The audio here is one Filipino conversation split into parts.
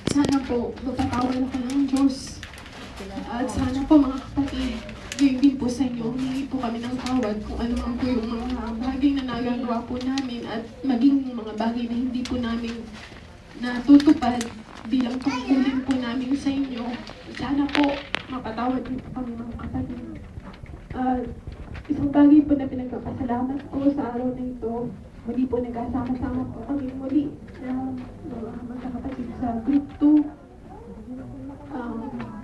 Sana po, mapatawad ako ng Diyos. At sana po mga kapatid, gayon din po sa inyo, humingi po kami ng tawad kung ano man po yung mga bagay na nagagawa po namin at maging mga bagay na hindi po namin natutupad bilang tungkulin po namin sa inyo. Sana po, mapatawad din po kami mga kapatid. Isang bagay po na pinagpapasalamat ko sa araw na ito, muli po nagkasama-sama po kami muli na mga magkakapatid sa Group 2.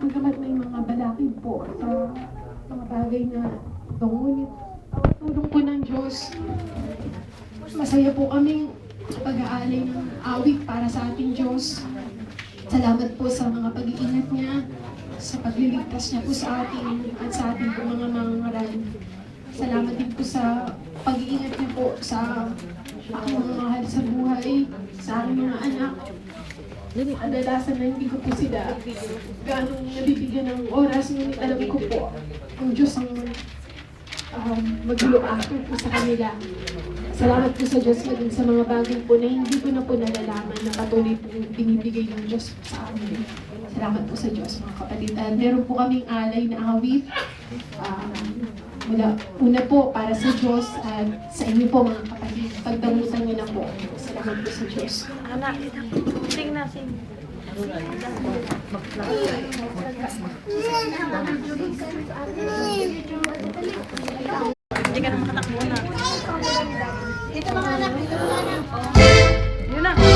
Pagkamat may mga balakid po sa mga bagay na ngunit tulong po ng Diyos. Masaya po kaming pag-aalay ng awit para sa ating Diyos. Salamat po sa mga pag-iingat niya, sa pagliligtas niya po sa atin at sa ating po mga mangangaral. Salamat din po sa pag-iingat niya po sa aking mga mahal sa buhay, sa aking mga anak. Kadalasan na hindi ko po sila ganong nabibigyan ng oras, ngunit alam ko po ang Diyos ang magluluato po sa kanila. Salamat po sa Diyos maging sa mga bagay po na hindi ko na po nalalaman na patuloy po binibigay ng Diyos sa amin. Salamat po sa Diyos mga kapatid. Meron po kaming alay na awit. Una po para sa Diyos at sa inyo po mga kapatid. Pagdamutan niyo na po. Salamat po sa Diyos. Anak, sing na, sing. Hindi ka na makatakbo na. Ito mga anak, ito mga anak. Yun na.